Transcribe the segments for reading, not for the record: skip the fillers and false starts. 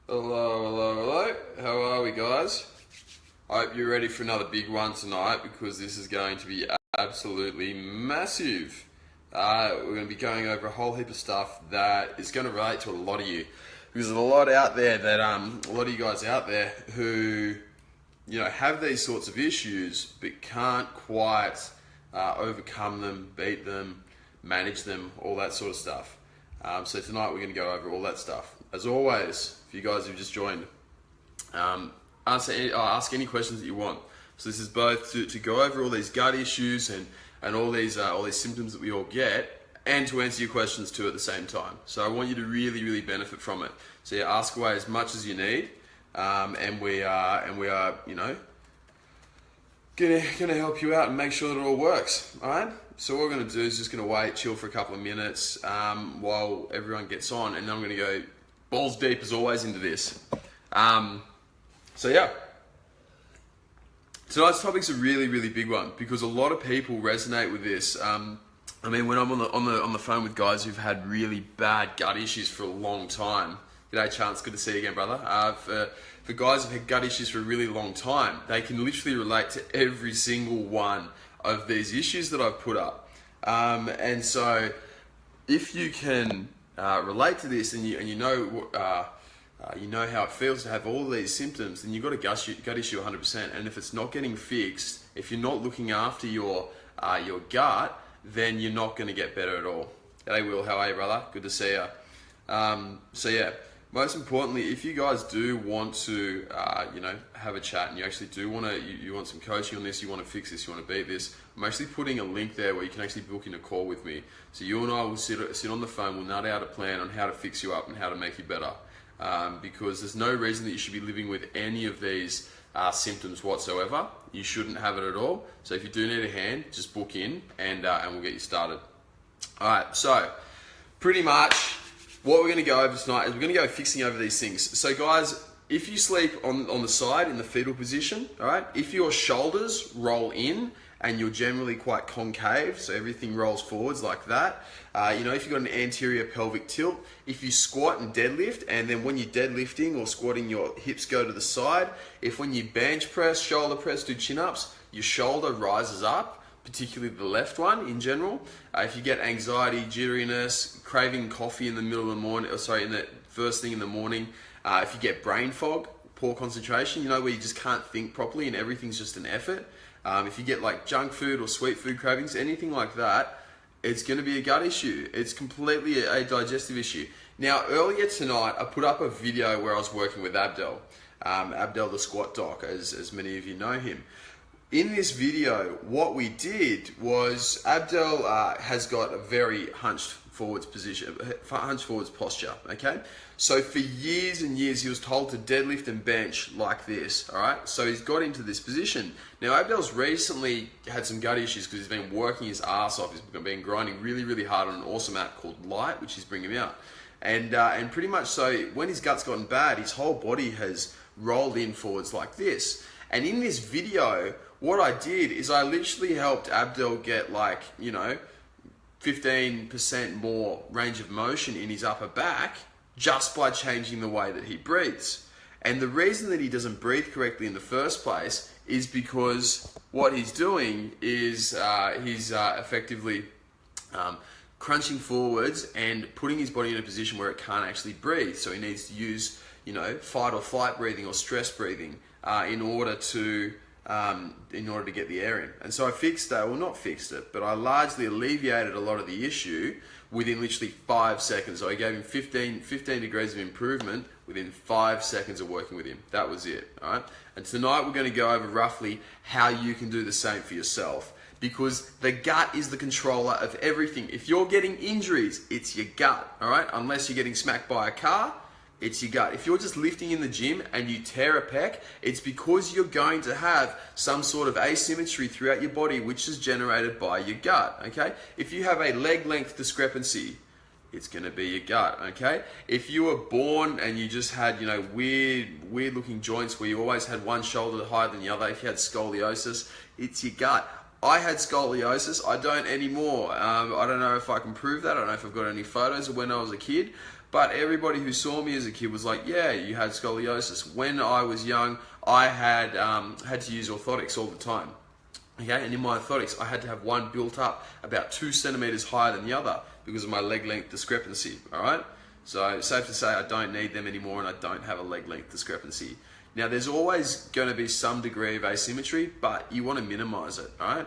Hello. How are we, guys? I hope you're ready for another big one tonight because this is going to be absolutely massive. We're going to be going over a whole heap of stuff that is going to relate to a lot of you. Because there's a lot out there that, a lot of you guys out there who, have these sorts of issues but can't quite overcome them, beat them, manage them, all that sort of stuff. So tonight we're going to go over all that stuff. As always, for you guys who've just joined, ask any questions that you want. So this is both to go over all these gut issues and all these symptoms that we all get, and to answer your questions too at the same time. So I want you to really benefit from it. So yeah, ask away as much as you need, and we are gonna help you out and make sure that it all works. All right. So what we're gonna do is just gonna wait, chill for a couple of minutes while everyone gets on, and then I'm gonna go balls deep as always into this. So yeah, tonight's topic's a really big one because a lot of people resonate with this. I mean, when I'm on the phone with guys who've had really bad gut issues for a long time. G'day, Chance. Good to see you again, brother. For guys who've had gut issues for a really long time, they can literally relate to every single one of these issues that I've put up. And so, if you can relate to this and you know how it feels to have all these symptoms, then you've got a gut issue 100%. And if it's not getting fixed, if you're not looking after your gut, then you're not going to get better at all. Hey Will, how are you, brother? Good to see you. So yeah, most importantly, if you guys do want to have a chat and you actually do want to, you want some coaching on this, you want to fix this, you want to beat this, I'm actually putting a link there where you can actually book in a call with me. So you and I will sit on the phone, we'll nut out a plan on how to fix you up and how to make you better. Because there's no reason that you should be living with any of these symptoms whatsoever. You shouldn't have it at all. So if you do need a hand, just book in and we'll get you started. All right, so pretty much what we're going to go over tonight is we're going to go fixing over these things. So guys, if you sleep on the side in the fetal position, all right, if your shoulders roll in and you're generally quite concave, so everything rolls forwards like that. If you've got an anterior pelvic tilt, if you squat and deadlift, and then when you're deadlifting or squatting, your hips go to the side. If when you bench press, shoulder press, do chin-ups, your shoulder rises up, particularly the left one in general. If you get anxiety, jitteriness, craving coffee in the middle of the morning, in the first thing in the morning, if you get brain fog, poor concentration, where you just can't think properly and everything's just an effort. If you get like junk food or sweet food cravings, anything like that, it's going to be a gut issue. It's completely a digestive issue. Now, earlier tonight, I put up a video where I was working with Abdel, Abdel the squat doc, as many of you know him. In this video, what we did was Abdel has got a very hunched forwards posture, okay? So for years and years, he was told to deadlift and bench like this, all right? So he's got into this position. Now, Abdel's recently had some gut issues because he's been working his ass off. He's been grinding really hard on an awesome app called Light, which is bringing him out. And pretty much so, when his gut's gotten bad, his whole body has rolled in forwards like this. And in this video, what I did is I literally helped Abdel get 15% more range of motion in his upper back just by changing the way that he breathes. And the reason that he doesn't breathe correctly in the first place is because what he's doing is he's effectively crunching forwards and putting his body in a position where it can't actually breathe. So he needs to use, fight or flight breathing or stress breathing in order to get the air in. And so I fixed that, well, not fixed it, but I largely alleviated a lot of the issue within literally 5 seconds. So I gave him 15 degrees of improvement within 5 seconds of working with him. That was it, all right? And tonight we're going to go over roughly how you can do the same for yourself, because the gut is the controller of everything. If you're getting injuries, it's your gut, all right? Unless you're getting smacked by a car, it's your gut. If you're just lifting in the gym and you tear a pec, it's because you're going to have some sort of asymmetry throughout your body, which is generated by your gut, okay? If you have a leg length discrepancy, it's going to be your gut, okay? If you were born and you just had, weird looking joints where you always had one shoulder higher than the other, if you had scoliosis, it's your gut. I had scoliosis. I don't anymore. I don't know if I can prove that. I don't know if I've got any photos of when I was a kid. But everybody who saw me as a kid was like, yeah, you had scoliosis. When I was young, I had to use orthotics all the time. Okay, and in my orthotics, I had to have one built up about 2 centimeters higher than the other because of my leg length discrepancy. All right, so safe to say I don't need them anymore, and I don't have a leg length discrepancy. Now, there's always going to be some degree of asymmetry, but you want to minimize it. All right.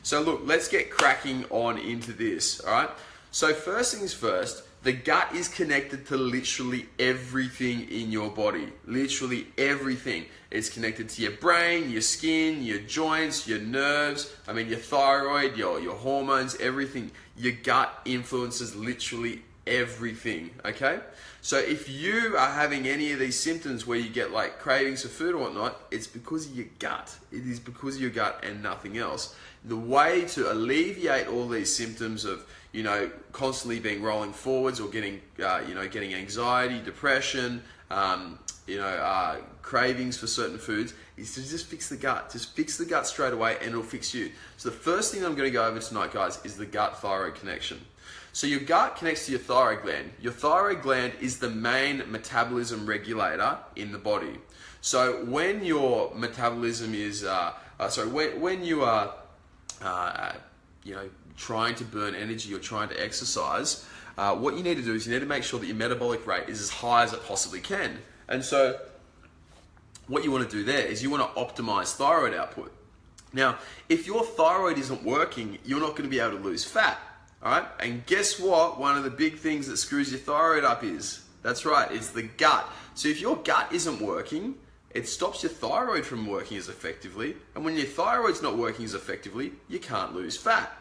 So look, let's get cracking on into this. All right. So first things first. The gut is connected to literally everything in your body. Literally everything. It's connected to your brain, your skin, your joints, your nerves, your thyroid, your hormones, everything. Your gut influences literally everything, okay? So if you are having any of these symptoms where you get like cravings for food or whatnot, it's because of your gut. It is because of your gut and nothing else. The way to alleviate all these symptoms of constantly being rolling forwards or getting anxiety, depression, cravings for certain foods is to just fix the gut. Just fix the gut straight away and it'll fix you. So the first thing I'm going to go over tonight, guys, is the gut-thyroid connection. So your gut connects to your thyroid gland. Your thyroid gland is the main metabolism regulator in the body. So when your metabolism is, when you are, trying to burn energy or trying to exercise, what you need to do is you need to make sure that your metabolic rate is as high as it possibly can. And so what you want to do there is you want to optimize thyroid output. Now, if your thyroid isn't working, you're not going to be able to lose fat. All right? And guess what? One of the big things that screws your thyroid up is, that's right, it's the gut. So if your gut isn't working, it stops your thyroid from working as effectively. And when your thyroid's not working as effectively, you can't lose fat.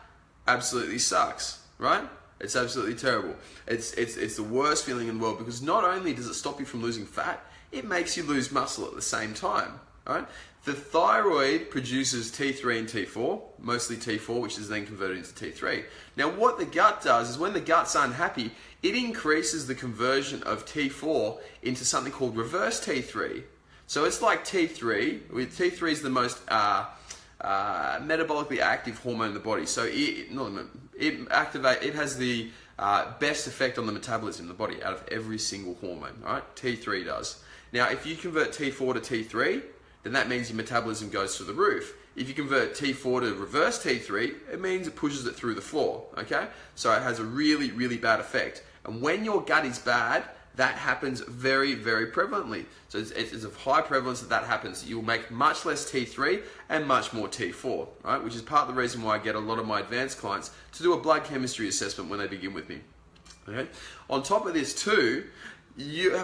Absolutely sucks, right? It's absolutely terrible. It's the worst feeling in the world because not only does it stop you from losing fat, it makes you lose muscle at the same time, all right? The thyroid produces T3 and T4, mostly T4, which is then converted into T3. Now, what the gut does is when the gut's unhappy, it increases the conversion of T4 into something called reverse T3. So it's like T3. T3 is the most metabolically active hormone in the body. So it has the best effect on the metabolism in the body out of every single hormone. All right, T3 does. Now, if you convert T4 to T3, then that means your metabolism goes through the roof. If you convert T4 to reverse T3, it means it pushes it through the floor, okay? So it has a really, really bad effect. And when your gut is bad, that happens very, very prevalently. So it's of high prevalence that happens. You'll make much less T3 and much more T4, right? Which is part of the reason why I get a lot of my advanced clients to do a blood chemistry assessment when they begin with me, okay? On top of this too,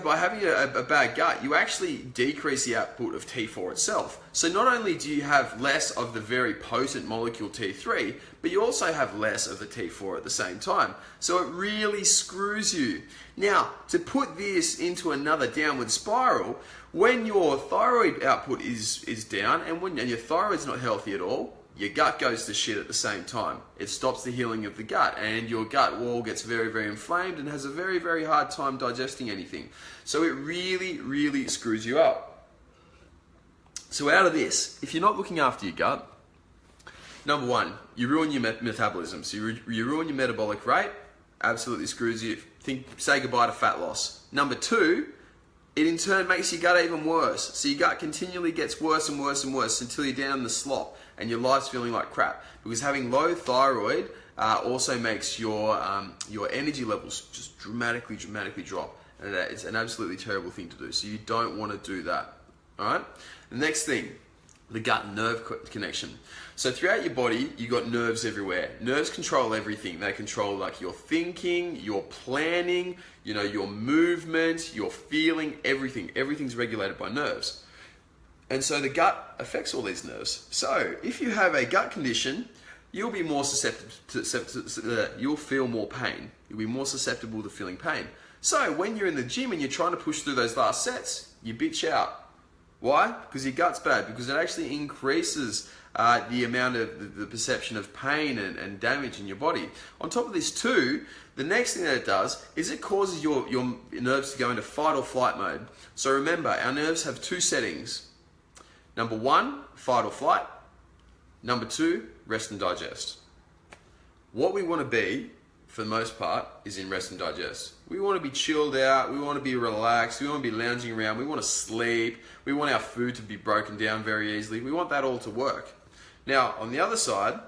by having a bad gut, you actually decrease the output of T4 itself. So not only do you have less of the very potent molecule T3, but you also have less of the T4 at the same time. So it really screws you. Now, to put this into another downward spiral, when your thyroid output is down and your thyroid's not healthy at all, your gut goes to shit at the same time. It stops the healing of the gut and your gut wall gets very, very inflamed and has a very, very hard time digesting anything. So it really, really screws you up. So out of this, if you're not looking after your gut, number one, you ruin your metabolism. So you ruin your metabolic rate, absolutely screws you. Say goodbye to fat loss. Number two, it in turn makes your gut even worse. So your gut continually gets worse and worse and worse until you're down in the slop and your life's feeling like crap. Because having low thyroid also makes your energy levels just dramatically drop. And it's an absolutely terrible thing to do. So you don't want to do that. All right? The next thing, the gut and nerve connection. So throughout your body, you've got nerves everywhere. Nerves control everything. They control like your thinking, your planning, your movement, your feeling, everything. Everything's regulated by nerves. And so the gut affects all these nerves. So if you have a gut condition, you'll be more you'll feel more pain. You'll be more susceptible to feeling pain. So when you're in the gym and you're trying to push through those last sets, you bitch out. Why? Because your gut's bad. Because it actually increases the amount of the perception of pain and damage in your body. On top of this too, the next thing that it does is it causes your nerves to go into fight or flight mode. So remember, our nerves have two settings. Number one, fight or flight. Number 2, rest and digest. What we want to be, for the most part, is in rest and digest. We want to be chilled out, we want to be relaxed, we want to be lounging around, we want to sleep, we want our food to be broken down very easily, we want that all to work. Now, on the other side,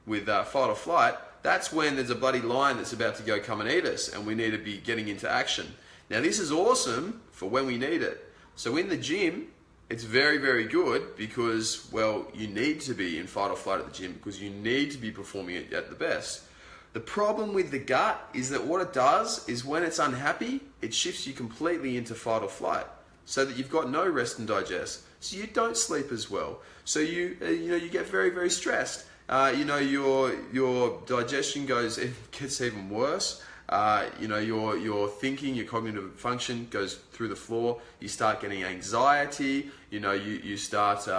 with fight or flight, that's when there's a bloody lion that's about to go come and eat us, and we need to be getting into action. Now, this is awesome for when we need it. So in the gym, it's very, very good because, well, you need to be in fight or flight at the gym because you need to be performing it at the best. The problem with the gut is that what it does is when it's unhappy, it shifts you completely into fight or flight so that you've got no rest and digest. So you don't sleep as well. So you get very, very stressed. Your digestion gets even worse. Your thinking, your cognitive function goes through the floor. You start getting anxiety. You start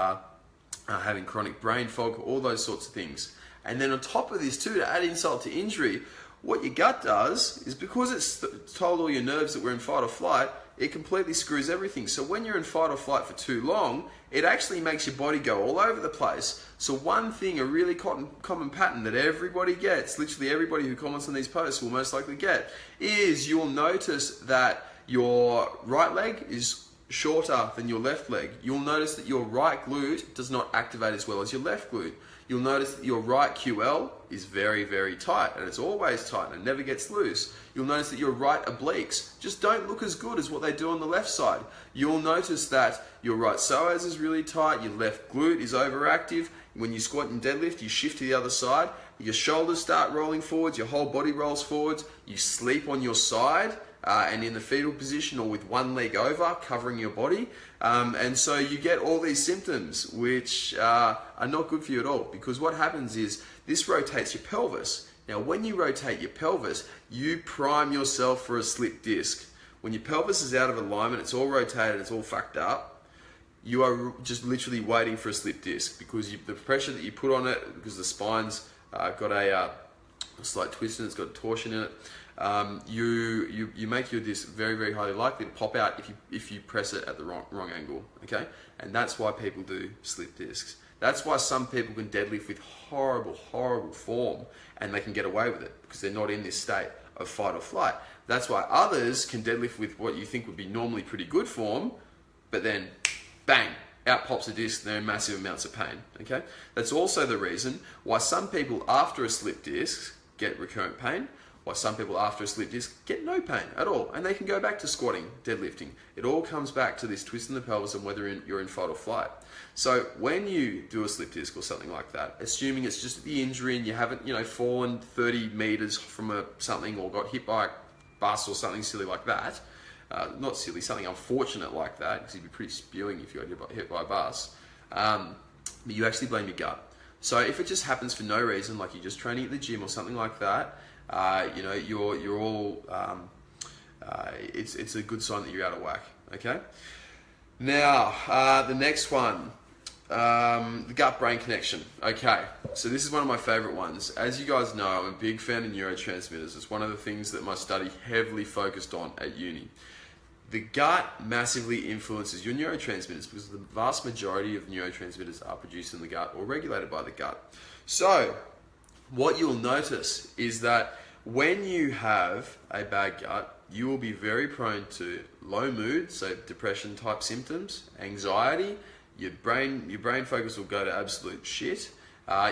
having chronic brain fog, all those sorts of things. And then on top of this too, to add insult to injury, what your gut does is because it's told all your nerves that we're in fight or flight, it completely screws everything. So when you're in fight or flight for too long, it actually makes your body go all over the place. So one thing, a really common pattern that everybody gets, literally everybody who comments on these posts will most likely get, is you'll notice that your right leg is shorter than your left leg. You'll notice that your right glute does not activate as well as your left glute. You'll notice that your right QL is very, very tight, and it's always tight and it never gets loose. You'll notice that your right obliques just don't look as good as what they do on the left side. You'll notice that your right psoas is really tight, your left glute is overactive. When you squat and deadlift, you shift to the other side, your shoulders start rolling forwards, your whole body rolls forwards, you sleep on your side, and in the fetal position or with one leg over, covering your body. And so you get all these symptoms which are not good for you at all, because what happens is this rotates your pelvis. Now, when you rotate your pelvis, you prime yourself for a slip disc. When your pelvis is out of alignment, it's all rotated, it's all fucked up, you are just literally waiting for a slip disc because the pressure that you put on it, because the spine's got a slight twist and it's got torsion in it, you make your disc very, very highly likely to pop out if you press it at the wrong angle, okay? And that's why people do slip discs. That's why some people can deadlift with horrible, horrible form and they can get away with it because they're not in this state of fight or flight. That's why others can deadlift with what you think would be normally pretty good form, but then bang, out pops a disc, they're in massive amounts of pain, okay? That's also the reason why some people after a slip disc get recurrent pain, why some people after a slip disc get no pain at all, and they can go back to squatting, deadlifting. It all comes back to this twist in the pelvis and whether you're in fight or flight. So when you do a slip disc or something like that, assuming it's just the injury and you haven't, fallen 30 meters from something or got hit by a bus or something silly like that, not silly, something unfortunate like that, because you'd be pretty spewing if you got hit by a bus, but you actually blame your gut. So if it just happens for no reason, like you're just training at the gym or something like that, you're all, it's a good sign that you're out of whack, okay? Now, the next one, the gut-brain connection. Okay, so this is one of my favorite ones. As you guys know, I'm a big fan of neurotransmitters. It's one of the things that my study heavily focused on at uni. The gut massively influences your neurotransmitters because the vast majority of neurotransmitters are produced in the gut or regulated by the gut. So, what you'll notice is that when you have a bad gut, you will be very prone to low mood, so depression type symptoms, anxiety, your brain focus will go to absolute shit,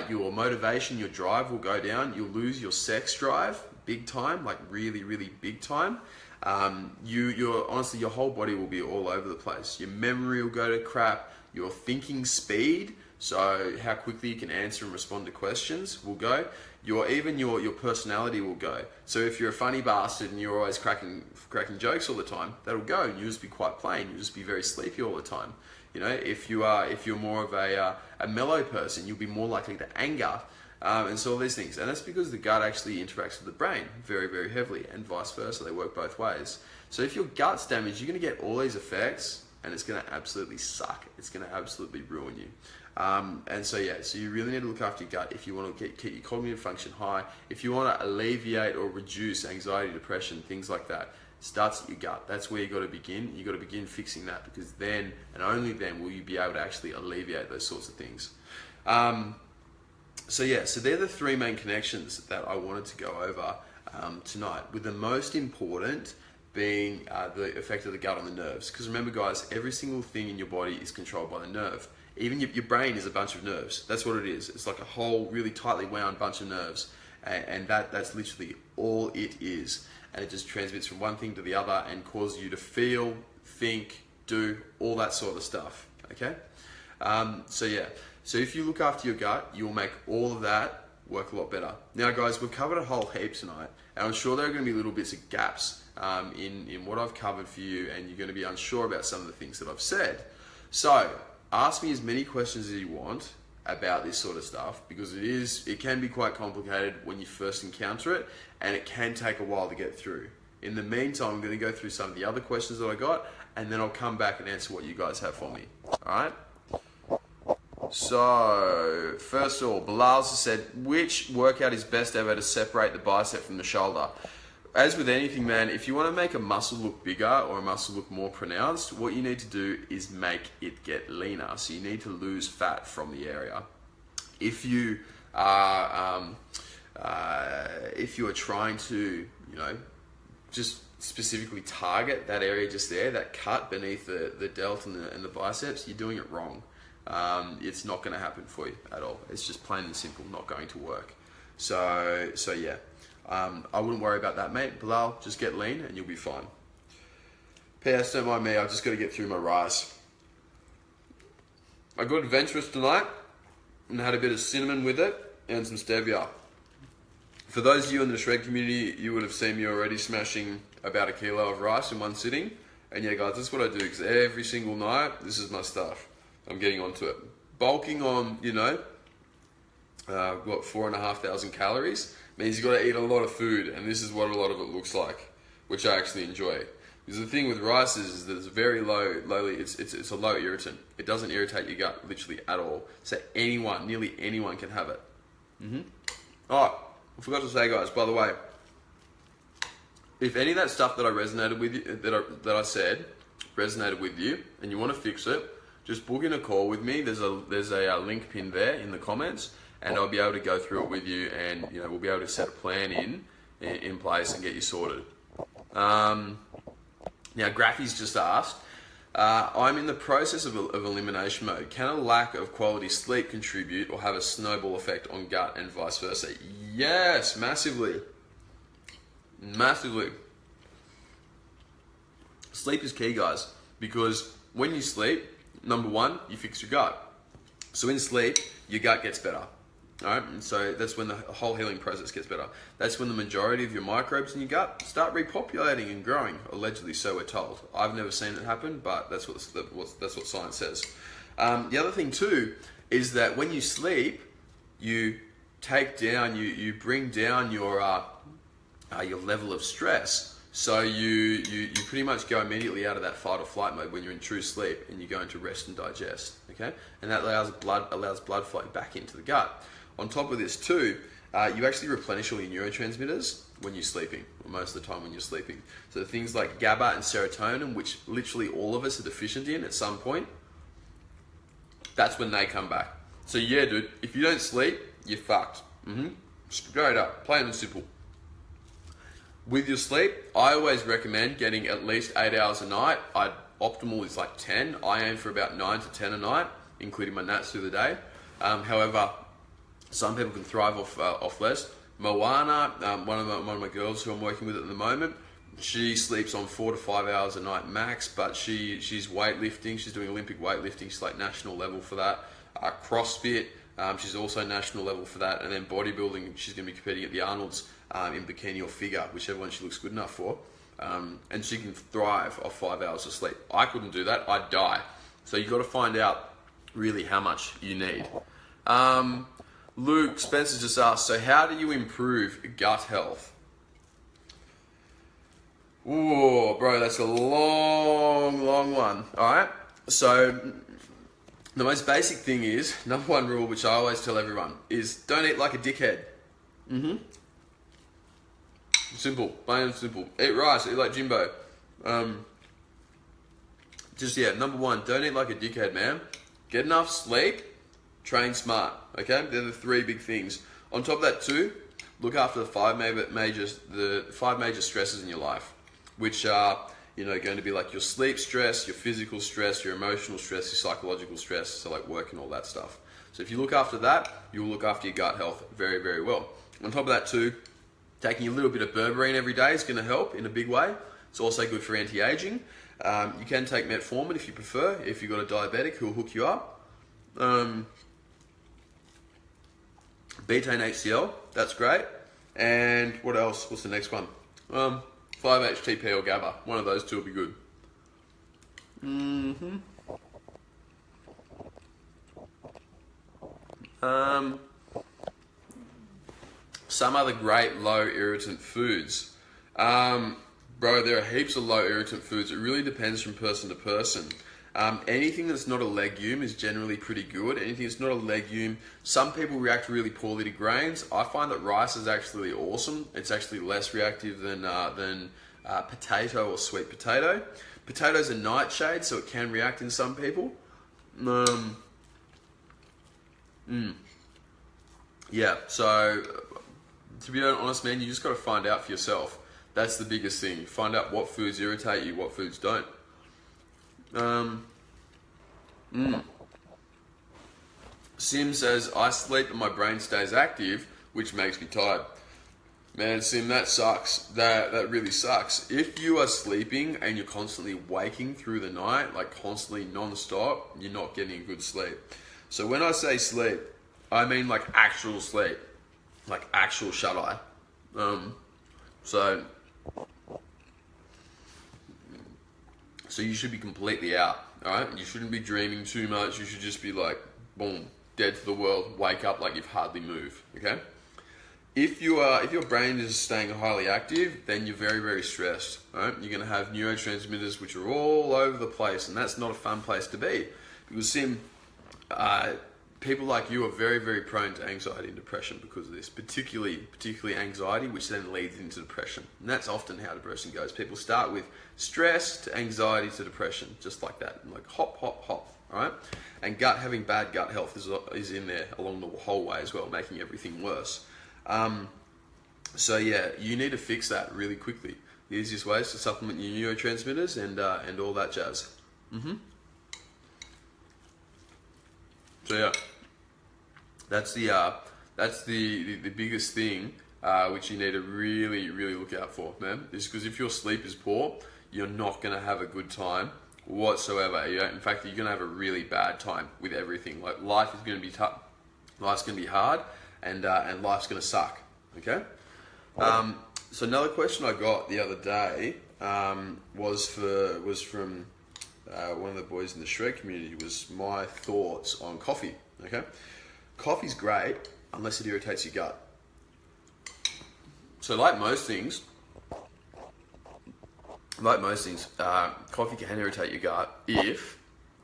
your motivation, your drive will go down, you'll lose your sex drive big time, like really, really big time. Honestly, your whole body will be all over the place. Your memory will go to crap, your thinking speed, so how quickly you can answer and respond to questions will go. Your personality will go. So if you're a funny bastard and you're always cracking jokes all the time, that'll go and you'll just be quite plain. You'll just be very sleepy all the time. If you're more of a mellow person, you'll be more likely to anger, and so all these things. And that's because the gut actually interacts with the brain very, very heavily, and vice versa. They work both ways. So if your gut's damaged, you're going to get all these effects, and it's going to absolutely suck. It's going to absolutely ruin you. And so you really need to look after your gut if you want to keep your cognitive function high. If you want to alleviate or reduce anxiety, depression, things like that, starts at your gut. That's where you got to begin. You got to begin fixing that, because then and only then will you be able to actually alleviate those sorts of things. So yeah, so they're the three main connections that I wanted to go over tonight, with the most important being the effect of the gut on the nerves. Because remember guys, every single thing in your body is controlled by the nerve. Even your brain is a bunch of nerves. That's what it is. It's like a whole really tightly wound bunch of nerves, and that's literally all it is. And it just transmits from one thing to the other and causes you to feel, think, do all that sort of stuff. Okay? So yeah, so if you look after your gut, you'll make all of that work a lot better. Now guys, we've covered a whole heap tonight, and I'm sure there are going to be little bits of gaps in what I've covered for you, and you're going to be unsure about some of the things that I've said. So ask me as many questions as you want about this sort of stuff, because it can be quite complicated when you first encounter it, and it can take a while to get through. In the meantime, I'm going to go through some of the other questions that I got, and then I'll come back and answer what you guys have for me. Alright? So, first of all, Bilal's said, which workout is best ever to separate the bicep from the shoulder? As with anything, man, if you want to make a muscle look bigger or a muscle look more pronounced, what you need to do is make it get leaner. So you need to lose fat from the area. If you are trying to, just specifically target that area just there, that cut beneath the delt and the biceps, you're doing it wrong. It's not going to happen for you at all. It's just plain and simple not going to work. So yeah. I wouldn't worry about that, mate. Bilal, just get lean and you'll be fine. P.S. Don't mind me, I've just got to get through my rice. I got adventurous tonight and had a bit of cinnamon with it and some stevia. For those of you in the shred community, you would have seen me already smashing about 1 kilo of rice in one sitting. And yeah, guys, that's what I do, because every single night, this is my stuff. I'm getting onto it. Bulking on, 4,500 calories means you've got to eat a lot of food, and this is what a lot of it looks like, which I actually enjoy. Because the thing with rice is that it's very lowly, it's a low irritant. It doesn't irritate your gut literally at all. So nearly anyone can have it. Oh, I forgot to say, guys, by the way, if any of that stuff that I resonated with you, that I said resonated with you, and you want to fix it, just book in a call with me. There's a link pinned there in the comments, and I'll be able to go through it with you, and we'll be able to set a plan in place and get you sorted. Now, Graphy's just asked, I'm in the process of elimination mode. Can a lack of quality sleep contribute or have a snowball effect on gut and vice versa? Yes, massively. Massively. Sleep is key, guys, because when you sleep, number one, you fix your gut. So in sleep, your gut gets better. Alright, and so that's when the whole healing process gets better. That's when the majority of your microbes in your gut start repopulating and growing, allegedly, so we're told. I've never seen it happen, but that's what science says. The other thing too is that when you sleep, you bring down your level of stress. So you pretty much go immediately out of that fight or flight mode when you're in true sleep, and you go into rest and digest. Okay, and that allows blood flow back into the gut. On top of this too, you actually replenish all your neurotransmitters when you're sleeping, or most of the time when you're sleeping. So things like GABA and serotonin, which literally all of us are deficient in at some point, that's when they come back. So yeah, dude, if you don't sleep, you're fucked. Straight up, plain and simple. With your sleep, I always recommend getting at least 8 hours a night. Optimal is like 10. I aim for about 9 to 10 a night, including my naps through the day. However, some people can thrive off less. Moana, one of my girls who I'm working with at the moment, she sleeps on 4 to 5 hours a night max, but she's weightlifting. She's doing Olympic weightlifting. She's like national level for that. CrossFit, she's also national level for that. And then bodybuilding, she's going to be competing at the Arnold's in bikini or figure, whichever one she looks good enough for. And she can thrive off 5 hours of sleep. I couldn't do that. I'd die. So you've got to find out really how much you need. Luke Spencer just asked, so how do you improve gut health? Ooh, bro, that's a long one. All right. So the most basic thing is, number one rule, which I always tell everyone, is don't eat like a dickhead. Simple, plain and simple. Eat rice, eat like Jimbo. Number one, don't eat like a dickhead, man. Get enough sleep, train smart. Okay, they're the three big things. On top of that too, look after the five major stresses in your life, which are going to be like your sleep stress, your physical stress, your emotional stress, your psychological stress, so like work and all that stuff. So if you look after that, you'll look after your gut health very, very well. On top of that too, taking a little bit of berberine every day is going to help in a big way. It's also good for anti-aging. You can take metformin if you prefer, if you've got a diabetic who'll hook you up. Betaine HCl, that's great. And what else? What's the next one? 5-HTP or GABA. One of those two will be good. Some other great low irritant foods. Bro, there are heaps of low irritant foods. It really depends from person to person. Anything that's not a legume is generally pretty good. Anything that's not a legume, some people react really poorly to grains. I find that rice is actually awesome. It's actually less reactive than potato or sweet potato. Potatoes are nightshade, so it can react in some people. Yeah, so to be honest, man, you just got to find out for yourself. That's the biggest thing. Find out what foods irritate you, what foods don't. Sim says, I sleep and my brain stays active, which makes me tired. Man, Sim, that sucks. That really sucks. If you are sleeping and you're constantly waking through the night, like constantly non-stop, you're not getting good sleep. So when I say sleep, I mean like actual sleep, like actual shut-eye. So you should be completely out, alright? You shouldn't be dreaming too much. You should just be like, boom, dead to the world, wake up like you've hardly moved, okay? If your brain is staying highly active, then you're very, very stressed, alright? You're gonna have neurotransmitters which are all over the place, and that's not a fun place to be. Because Sim, people like you are very, very prone to anxiety and depression because of this, particularly anxiety, which then leads into depression. And that's often how depression goes. People start with stress to anxiety to depression, just like that, like hop, hop, hop, all right? And having bad gut health is in there along the whole way as well, making everything worse. So yeah, you need to fix that really quickly. The easiest way is to supplement your neurotransmitters and all that jazz. So yeah. That's the biggest thing which you need to really, really look out for, man. Is because if your sleep is poor, you're not going to have a good time whatsoever. In fact, you're going to have a really bad time with everything. Like life is going to be tough, life's going to be hard, and life's going to suck. Okay. So another question I got the other day was from one of the boys in the shred community. Was my thoughts on coffee. Okay. Coffee's great unless it irritates your gut. So like most things, coffee can irritate your gut if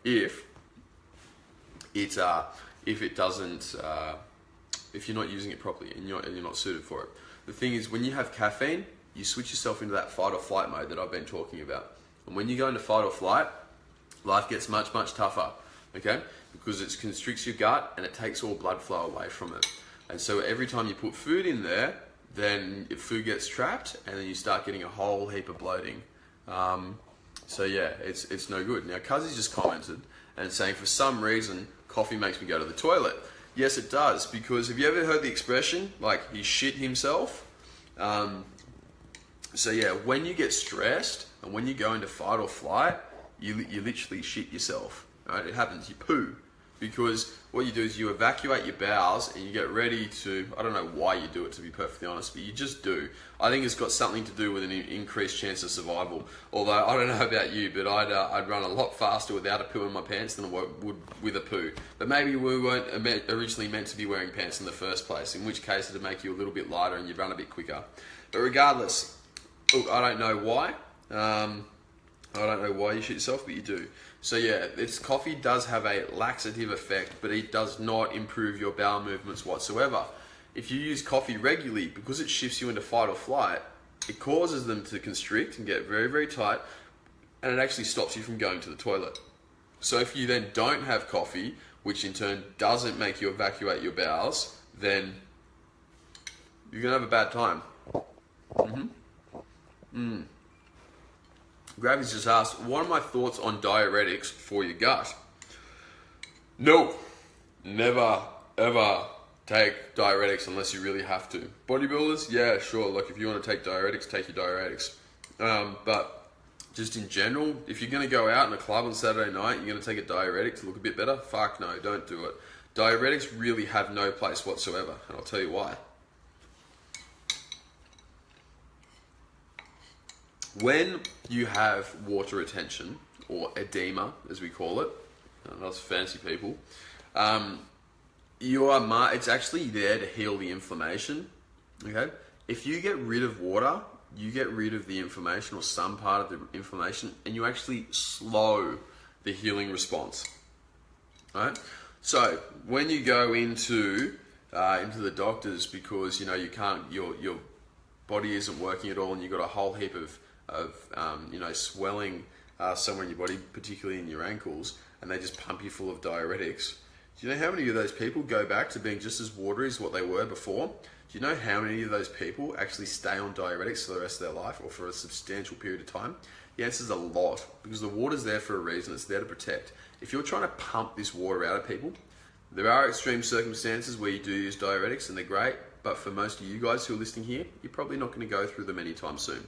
you're not using it properly and you're not suited for it. The thing is, when you have caffeine, you switch yourself into that fight or flight mode that I've been talking about. And when you go into fight or flight, life gets much, much tougher. Okay? Because it constricts your gut and it takes all blood flow away from it. And so every time you put food in there, then food gets trapped and then you start getting a whole heap of bloating. So yeah, it's no good. Now, Cuzzy's just commented and saying, for some reason, coffee makes me go to the toilet. Yes, it does, because have you ever heard the expression, like, he shit himself? So yeah, when you get stressed and when you go into fight or flight, you literally shit yourself. Right? It happens, you poo, because what you do is you evacuate your bowels and you get ready to, I don't know why you do it, to be perfectly honest, but you just do. I think it's got something to do with an increased chance of survival. Although, I don't know about you, but I'd run a lot faster without a poo in my pants than I would with a poo. But maybe we weren't originally meant to be wearing pants in the first place, in which case it'd make you a little bit lighter and you'd run a bit quicker. But regardless, look, I don't know why. I don't know why you shit yourself, but you do. So yeah, coffee does have a laxative effect, but it does not improve your bowel movements whatsoever. If you use coffee regularly, because it shifts you into fight or flight, it causes them to constrict and get very, very tight, and it actually stops you from going to the toilet. So if you then don't have coffee, which in turn doesn't make you evacuate your bowels, then you're going to have a bad time. Gravy's just asked, what are my thoughts on diuretics for your gut? No, never, ever take diuretics unless you really have to. Bodybuilders, yeah, sure. Like if you want to take diuretics, take your diuretics. But just in general, if you're going to go out in a club on Saturday night, you're going to take a diuretic to look a bit better? Fuck no, don't do it. Diuretics really have no place whatsoever, and I'll tell you why. When you have water retention, or edema, as we call it, us fancy people, it's actually there to heal the inflammation. Okay, if you get rid of water, you get rid of the inflammation or some part of the inflammation, and you actually slow the healing response. All right. So when you go into the doctors because you can't, your body isn't working at all, and you've got a whole heap of swelling somewhere in your body, particularly in your ankles, and they just pump you full of diuretics. Do you know how many of those people go back to being just as watery as what they were before? Do you know how many of those people actually stay on diuretics for the rest of their life or for a substantial period of time? The answer is a lot, because the water's there for a reason. It's there to protect. If you're trying to pump this water out of people, there are extreme circumstances where you do use diuretics and they're great, but for most of you guys who are listening here, you're probably not going to go through them anytime soon.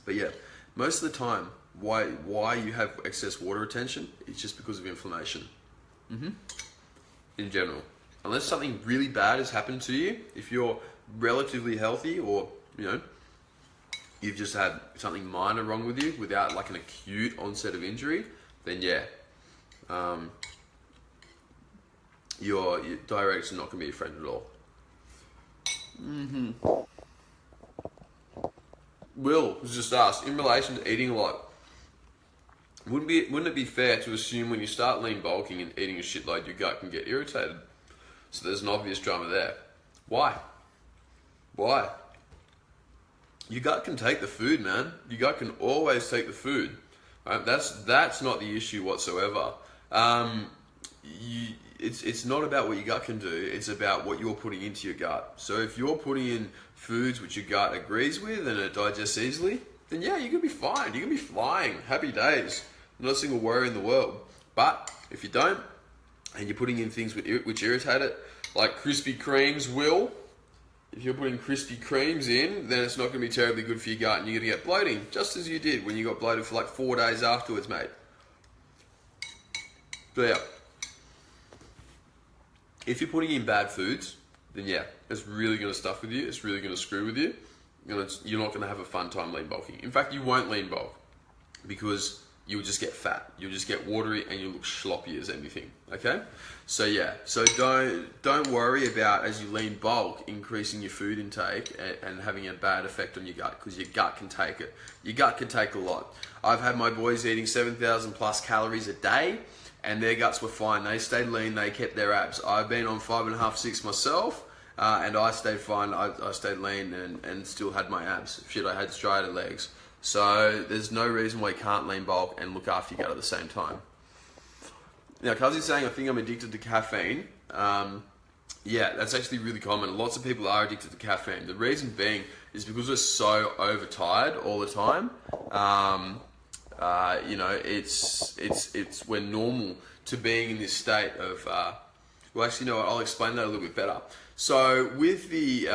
But yeah, most of the time, why you have excess water retention is just because of inflammation. In general. Unless something really bad has happened to you, if you're relatively healthy or, you've just had something minor wrong with you without like an acute onset of injury, then yeah, your diuretics are not going to be your friend at all. Will was just asked, in relation to eating a lot, wouldn't it be fair to assume when you start lean bulking and eating a shitload, your gut can get irritated? So there's an obvious drama there. Why? Your gut can take the food, man. Your gut can always take the food. Right? That's not the issue whatsoever. It's not about what your gut can do. It's about what you're putting into your gut. So if you're putting in foods which your gut agrees with and it digests easily, then yeah, you're gonna be fine. You're gonna be flying. Happy days. Not a single worry in the world. But if you don't, and you're putting in things which irritate it, like Krispy Kremes will, if you're putting Krispy Kremes in, then it's not going to be terribly good for your gut, and you're going to get bloating, just as you did when you got bloated for like 4 days afterwards, mate. So yeah, if you're putting in bad foods, then yeah, it's really going to stuff with you, it's really going to screw with you, you're not going to have a fun time lean bulking. In fact, you won't lean bulk, because you'll just get fat, you'll just get watery, and you look sloppy as anything, okay? So yeah, so don't worry about, as you lean bulk, increasing your food intake and having a bad effect on your gut, because your gut can take it. Your gut can take a lot. I've had my boys eating 7,000 plus calories a day, and their guts were fine. They stayed lean, they kept their abs. I've been on 5.5, 6 myself, and I stayed fine, I stayed lean and still had my abs. Shit, I had striated legs. So there's no reason why you can't lean bulk and look after your gut at the same time. Now, Cuzzy's saying, I think I'm addicted to caffeine. Yeah, that's actually really common. Lots of people are addicted to caffeine. The reason being is because we're so overtired all the time. We're normal to being in this state of, well, actually, you know what, I'll explain that a little bit better. So with the,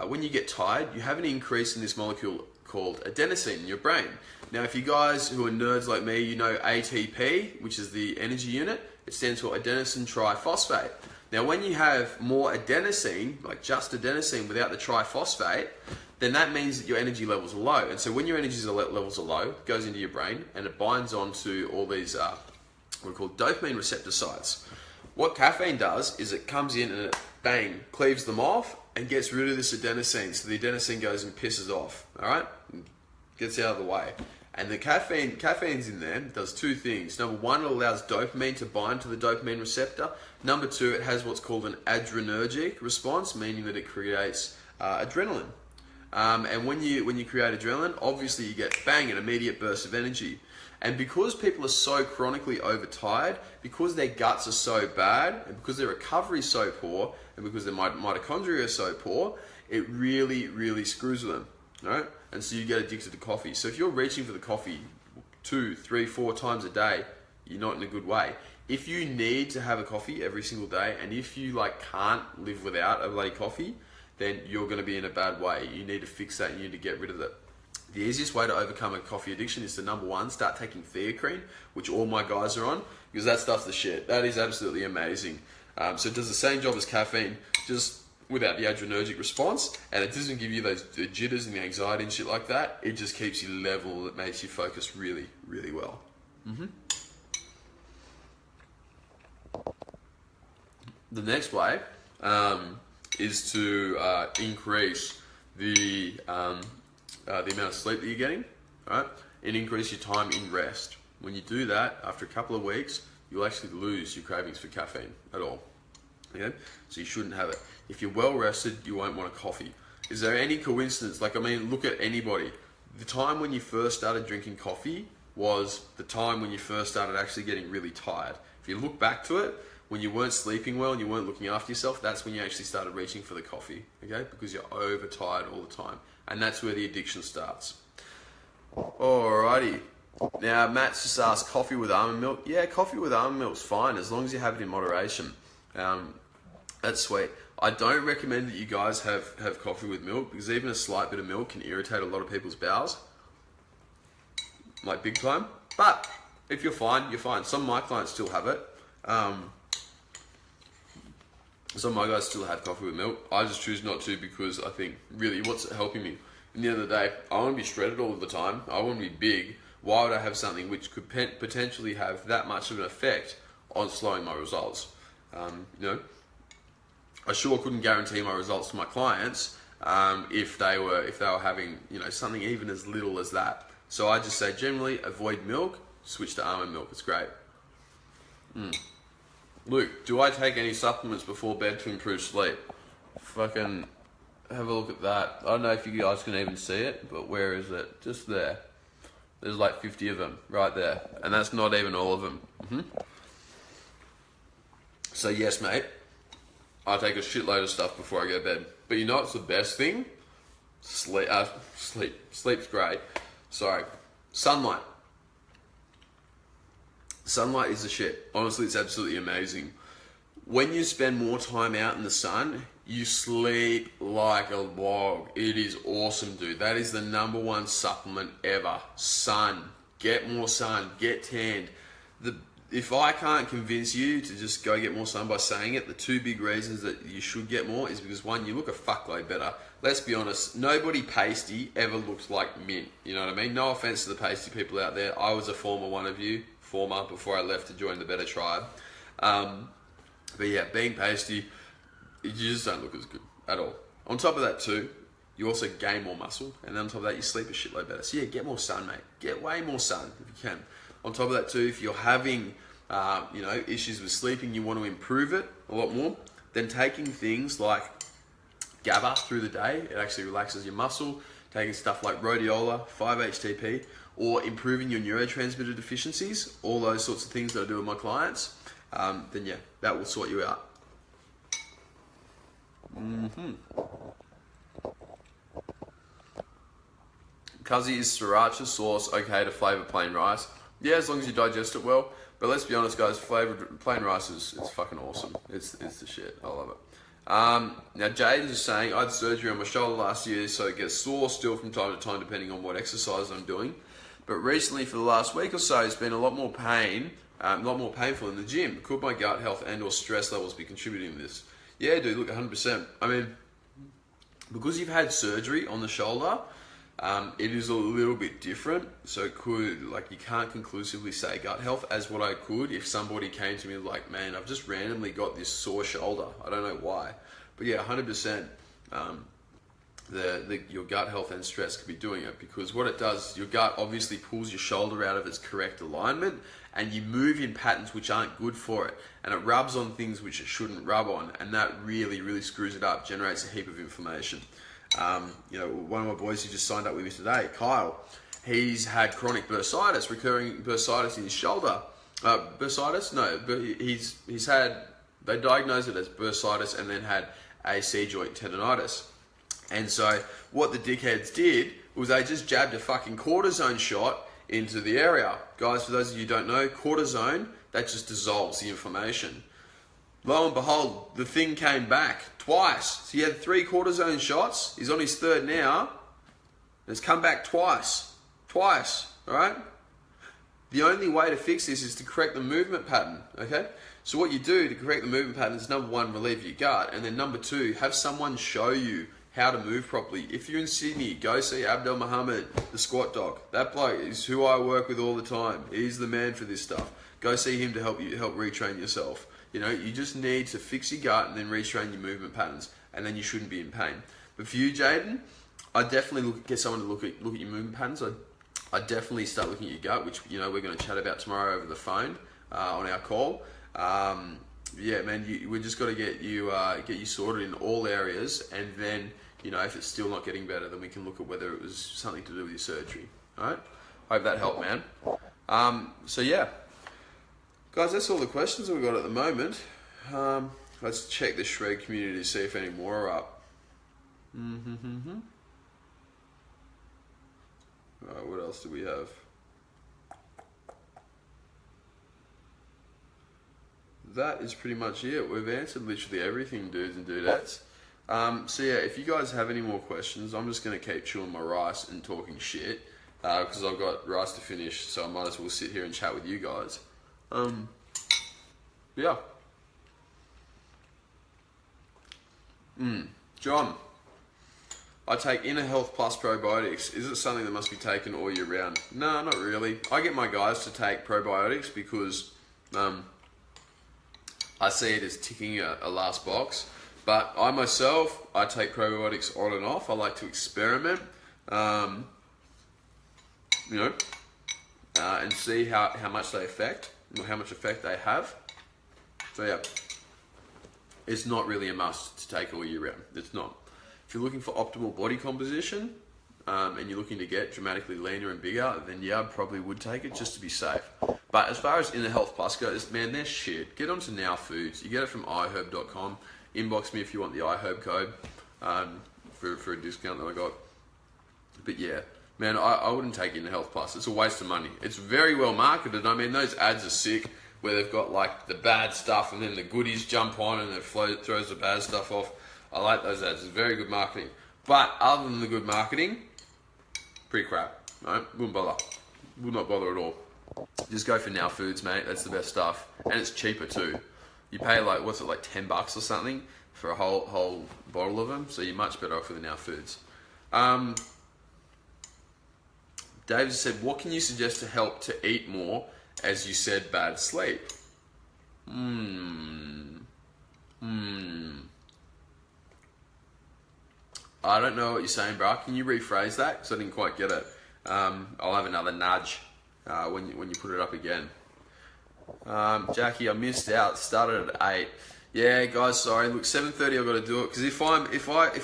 when you get tired, you have an increase in this molecule called adenosine in your brain. Now, if you guys who are nerds like me, you know ATP, which is the energy unit, it stands for adenosine triphosphate. Now, when you have more adenosine, like just adenosine without the triphosphate, then that means that your energy levels are low. And so when your energy levels are low, it goes into your brain and it binds onto all these, what are called dopamine receptor sites. What caffeine does is it comes in and it, bang, cleaves them off and gets rid of this adenosine. So the adenosine goes and pisses off, all right? Gets out of the way. And the caffeine's in there, does two things. Number one, it allows dopamine to bind to the dopamine receptor. Number two, it has what's called an adrenergic response, meaning that it creates adrenaline. And when you create adrenaline, obviously you get bang, an immediate burst of energy. And because people are so chronically overtired, because their guts are so bad, and because their recovery is so poor, and because their mitochondria are so poor, it really, really screws with them, right? And so you get addicted to coffee. So if you're reaching for the coffee 2, 3, 4 times a day, you're not in a good way. If you need to have a coffee every single day, and if you like can't live without a bloody coffee, then you're going to be in a bad way. You need to fix that. You need to get rid of it. The easiest way to overcome a coffee addiction is to, number one, start taking theacrine, which all my guys are on, because that stuff's the shit. That is absolutely amazing. So it does the same job as caffeine, just without the adrenergic response, and it doesn't give you the jitters and the anxiety and shit like that. It just keeps you level. It makes you focus really, really well. The next way is to increase the amount of sleep that you're getting, right? And increase your time in rest. When you do that, after a couple of weeks, you'll actually lose your cravings for caffeine at all. Okay? So you shouldn't have it. If you're well rested, you won't want a coffee. Is there any coincidence? Like, I mean, look at anybody. The time when you first started drinking coffee was the time when you first started actually getting really tired. If you look back to it, when you weren't sleeping well and you weren't looking after yourself, that's when you actually started reaching for the coffee, okay? Because you're overtired all the time. And that's where the addiction starts. Alrighty. Now, Matt's just asked, coffee with almond milk. Yeah, coffee with almond milk's fine, as long as you have it in moderation. That's sweet. I don't recommend that you guys have coffee with milk, because even a slight bit of milk can irritate a lot of people's bowels. Like, big time. But if you're fine, you're fine. Some of my clients still have it. Some of my guys still have coffee with milk. I just choose not to, because I think, really, what's helping me? In the end of the day, I want to be shredded all of the time. I want to be big. Why would I have something which could potentially have that much of an effect on slowing my results? I sure couldn't guarantee my results to my clients if they were having something even as little as that. So I just say generally avoid milk, switch to almond milk. It's great. Luke, do I take any supplements before bed to improve sleep? Fucking have a look at that. I don't know if you guys can even see it, but where is it? Just there. There's like 50 of them right there. And that's not even all of them. So yes, mate, I take a shitload of stuff before I go to bed. But you know what's the best thing? Sleep. Sleep's great. Sorry. Sunlight. Sunlight is the shit. Honestly, it's absolutely amazing. When you spend more time out in the sun, you sleep like a log. It is awesome, dude. That is the #1 supplement ever. Sun. Get more sun. Get tanned. If I can't convince you to just go get more sun by saying it, the 2 big reasons that you should get more is because, one, you look a fuckload better. Let's be honest, nobody pasty ever looked like mint. You know what I mean? No offense to the pasty people out there. I was a former one of you. Before I left to join the better tribe. But yeah, being pasty, you just don't look as good at all. On top of that too, you also gain more muscle, and then on top of that, you sleep a shitload better. So yeah, get more sun, mate. Get way more sun if you can. On top of that too, if you're having issues with sleeping, you want to improve it a lot more, then taking things like GABA through the day, it actually relaxes your muscle. Taking stuff like rhodiola, 5-HTP, or improving your neurotransmitter deficiencies, all those sorts of things that I do with my clients, then yeah, that will sort you out. Cuzzy, is sriracha sauce okay to flavour plain rice? Yeah, as long as you digest it well. But let's be honest, guys, flavoured plain rice it's fucking awesome. It's the shit. I love it. Now Jaden's just saying, I had surgery on my shoulder last year, so it gets sore still from time to time depending on what exercise I'm doing. But recently, for the last week or so, it's been a lot more painful in the gym. Could my gut health and or stress levels be contributing to this? Yeah, dude, look, 100%. I mean, because you've had surgery on the shoulder, it is a little bit different. So it could, you can't conclusively say gut health as what I could if somebody came to me like, man, I've just randomly got this sore shoulder. I don't know why. But yeah, 100%, your gut health and stress could be doing it, because what it does, your gut obviously pulls your shoulder out of its correct alignment, and you move in patterns which aren't good for it, and it rubs on things which it shouldn't rub on, and that really, really screws it up, generates a heap of inflammation. One of my boys who just signed up with me today, Kyle, he's had chronic bursitis, recurring bursitis in his shoulder. Bursitis? No, but they diagnosed it as bursitis and then had a C-joint tendonitis. And so what the dickheads did was they just jabbed a fucking cortisone shot into the area. Guys, for those of you who don't know, cortisone, that just dissolves the inflammation. Lo and behold, the thing came back twice. So he had 3 cortisone shots. He's on his 3rd now. It's come back twice, all right? The only way to fix this is to correct the movement pattern, okay? So what you do to correct the movement pattern is, number 1, relieve your gut, and then number 2, have someone show you how to move properly. If you're in Sydney, go see Abdel Mohammed, the squat doc. That bloke is who I work with all the time. He's the man for this stuff. Go see him to help retrain yourself. You just need to fix your gut and then retrain your movement patterns, and then you shouldn't be in pain. But for you, Jaden, I definitely get someone to look at your movement patterns. I definitely start looking at your gut, which we're going to chat about tomorrow over the phone on our call. Yeah, man, we just got to get you sorted in all areas, and then if it's still not getting better, then we can look at whether it was something to do with your surgery. All right, hope that helped, man. So yeah, guys, that's all the questions that we got at the moment. Let's check the Shred community to see if any more are up. What else do we have? That is pretty much it. We've answered literally everything, dudes and dudettes. So yeah, if you guys have any more questions, I'm just going to keep chewing my rice and talking shit, because I've got rice to finish, so I might as well sit here and chat with you guys. Yeah. John, I take Inner Health Plus probiotics. Is it something that must be taken all year round? No, not really. I get my guys to take probiotics because I see it as ticking a last box. But I myself, I take probiotics on and off. I like to experiment, and see how much they affect, or how much effect they have. So yeah, it's not really a must to take all year round. It's not. If you're looking for optimal body composition, and you're looking to get dramatically leaner and bigger, then yeah, I probably would take it just to be safe. But as far as Inner Health Plus goes, man, they're shit. Get onto Now Foods. You get it from iherb.com. Inbox me if you want the iHerb code for a discount that I got. But yeah, man, I wouldn't take Inner Health Plus. It's a waste of money. It's very well marketed. I mean, those ads are sick, where they've got like the bad stuff and then the goodies jump on and it throws the bad stuff off. I like those ads. It's very good marketing. But other than the good marketing, pretty crap. Right? Wouldn't bother. Would not bother at all. Just go for Now Foods, mate. That's the best stuff. And it's cheaper too. You pay like, what's it, like $10 or something for a whole bottle of them. So you're much better off with the Now Foods. David said, what can you suggest to help to eat more, as you said, bad sleep? I don't know what you're saying, bro. Can you rephrase that? Because I didn't quite get it. I'll have another nudge when you put it up again. Jackie, I missed out. Started at 8. Yeah, guys, sorry. Look, 7:30 I've got to do it, because if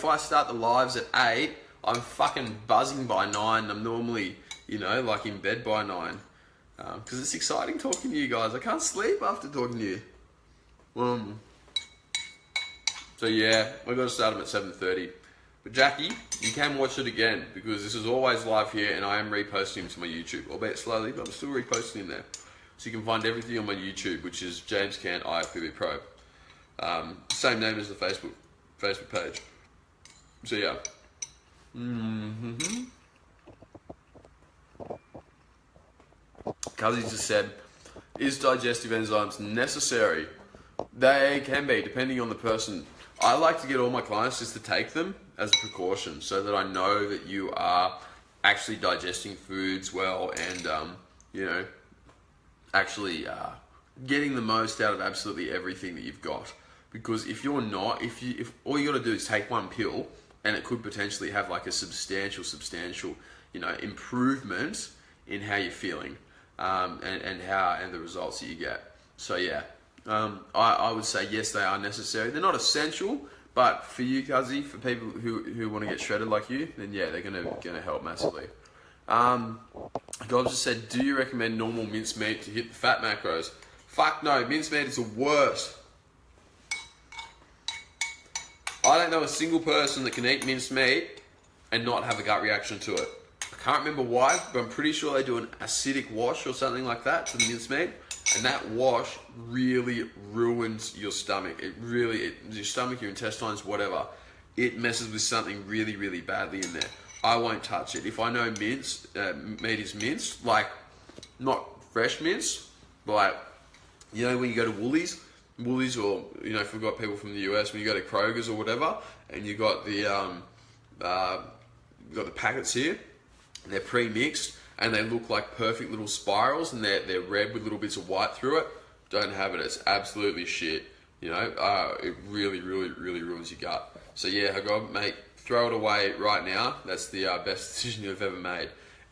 I start the lives at 8, I'm fucking buzzing by 9. I'm normally, like in bed by 9. Because it's exciting talking to you guys. I can't sleep after talking to you. So yeah, I've got to start them at 7:30. But Jackie, you can watch it again, because this is always live here, and I am reposting him to my YouTube, albeit slowly, but I'm still reposting him there. So you can find everything on my YouTube, which is James Cant IFBB Pro. Same name as the Facebook page. So yeah. Cuzzy just said, is digestive enzymes necessary? They can be, depending on the person. I like to get all my clients just to take them as a precaution, so that I know that you are actually digesting foods well, and actually getting the most out of absolutely everything that you've got. Because if you're not, if all you got to do is take one pill, and it could potentially have like a substantial, improvement in how you're feeling, and the results that you get. So yeah, I would say yes, they are necessary. They're not essential, But for you, Cuzzy, for people who want to get shredded like you, then yeah, they're gonna help massively. God just said, do you recommend normal mincemeat to hit the fat macros? Fuck no, mincemeat is the worst. I don't know a single person that can eat mincemeat and not have a gut reaction to it. I can't remember why, but I'm pretty sure they do an acidic wash or something like that to the mincemeat, and that wash really ruins your stomach. Your stomach, your intestines, whatever. It messes with something really, really badly in there. I won't touch it. If I know meat is minced, like not fresh mince, but like, you know when you go to Woolies, or you know if we've got people from the US, when you go to Kroger's or whatever, and you got the packets here, they're pre-mixed and they look like perfect little spirals, and they're red with little bits of white through it. Don't have it. It's absolutely shit. You know, it really, really, really ruins your gut. So yeah, Hagod, mate, throw it away right now. That's the best decision you've ever made.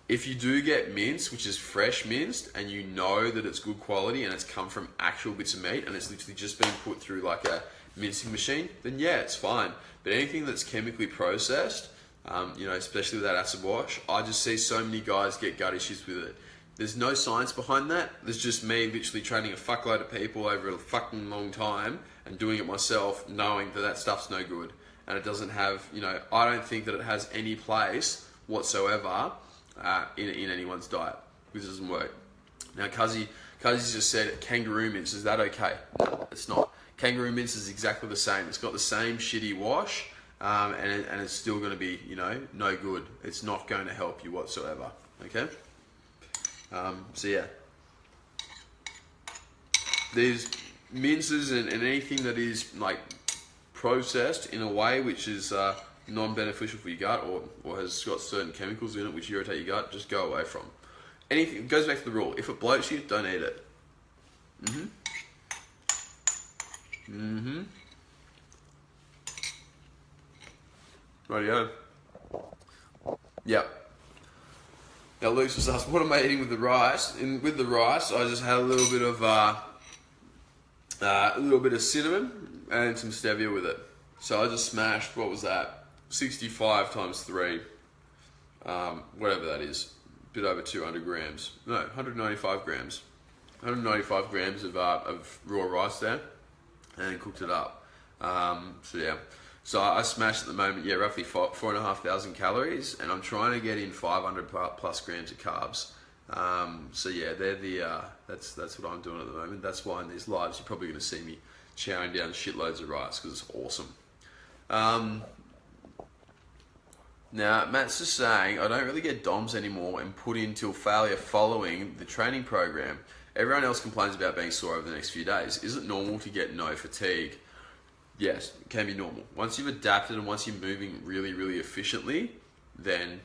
If you do get mince, which is fresh minced, and you know that it's good quality and it's come from actual bits of meat and it's literally just been put through like a mincing machine, then yeah, it's fine. But anything that's chemically processed, you know, especially with that acid wash, I just see so many guys get gut issues with it. There's no science behind that. There's just me literally training a fuckload of people over a fucking long time and doing it myself, knowing that that stuff's no good. And it doesn't have, you know, I don't think that it has any place whatsoever in anyone's diet. This doesn't work. Now, Cuzzy's just said kangaroo mince. Is that okay? No, it's not. Kangaroo mince is exactly the same. It's got the same shitty wash, and it's still going to be, you know, no good. It's not going to help you whatsoever. Okay. So yeah, there's minces and anything that is like processed in a way which is non-beneficial for your gut, or has got certain chemicals in it which irritate your gut, just go away from. Anything, it goes back to the rule. If it bloats you, don't eat it. Rightio. Yep. Now Luke just asked, what am I eating with the rice? With the rice, I just had a little bit of cinnamon and some stevia with it. So I just smashed, what was that? 65 times 3, whatever that is, a bit over 200 grams. No, 195 grams. 195 grams of raw rice there, and cooked it up. So yeah, so I smashed at the moment, yeah, roughly 4,500 calories, and I'm trying to get in 500 plus grams of carbs. So yeah, they're that's what I'm doing at the moment. That's why in these lives you're probably going to see me chowing down shitloads of rice because it's awesome. Now, Matt's just saying, I don't really get DOMs anymore and put in till failure following the training program. Everyone else complains about being sore over the next few days. Is it normal to get no fatigue? Yes, it can be normal. Once you've adapted and once you're moving really, really efficiently, then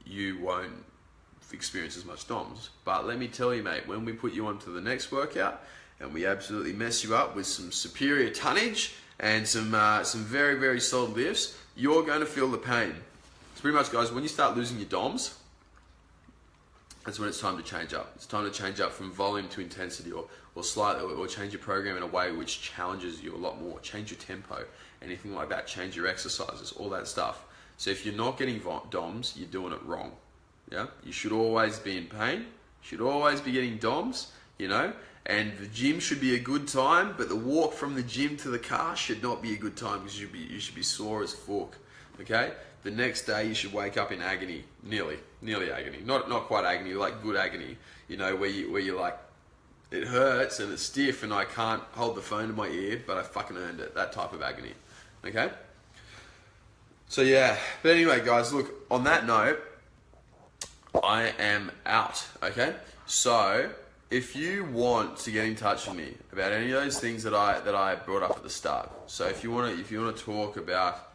you won't experience as much DOMs. But let me tell you, mate, when we put you onto the next workout and we absolutely mess you up with some superior tonnage and some very, very solid lifts, you're going to feel the pain. So pretty much, guys, when you start losing your DOMs, that's when it's time to change up. It's time to change up from volume to intensity, or slightly, or change your program in a way which challenges you a lot more. Change your tempo, anything like that. Change your exercises, all that stuff. So if you're not getting DOMs, you're doing it wrong. Yeah, you should always be in pain. You should always be getting DOMs. You know, and the gym should be a good time, but the walk from the gym to the car should not be a good time because you should be sore as fuck. Okay. The next day you should wake up in agony, nearly agony, not quite agony, like good agony, you know, where you're like, it hurts and it's stiff and I can't hold the phone to my ear, but I fucking earned it, that type of agony, okay? So yeah, but anyway guys, look, on that note, I am out, okay? So, if you want to get in touch with me about any of those things that I brought up at the start, so if you want to talk about,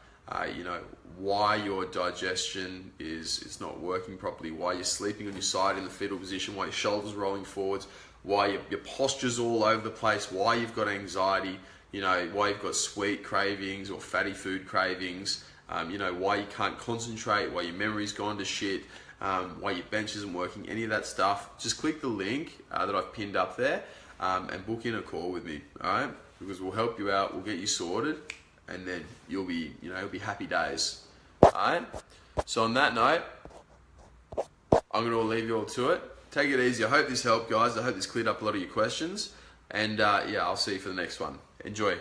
you know, why your digestion is not working properly, why you're sleeping on your side in the fetal position, why your shoulders rolling forwards, why your posture's all over the place, why you've got anxiety, you know, why you've got sweet cravings or fatty food cravings, you know, why you can't concentrate, why your memory's gone to shit, why your bench isn't working, any of that stuff, just click the link that I've pinned up there and book in a call with me, alright? Because we'll help you out, we'll get you sorted, and then you'll be, it'll be happy days. All right. So on that note, I'm going to leave you all to it. Take it easy. I hope this helped, guys. I hope this cleared up a lot of your questions. And yeah, I'll see you for the next one. Enjoy.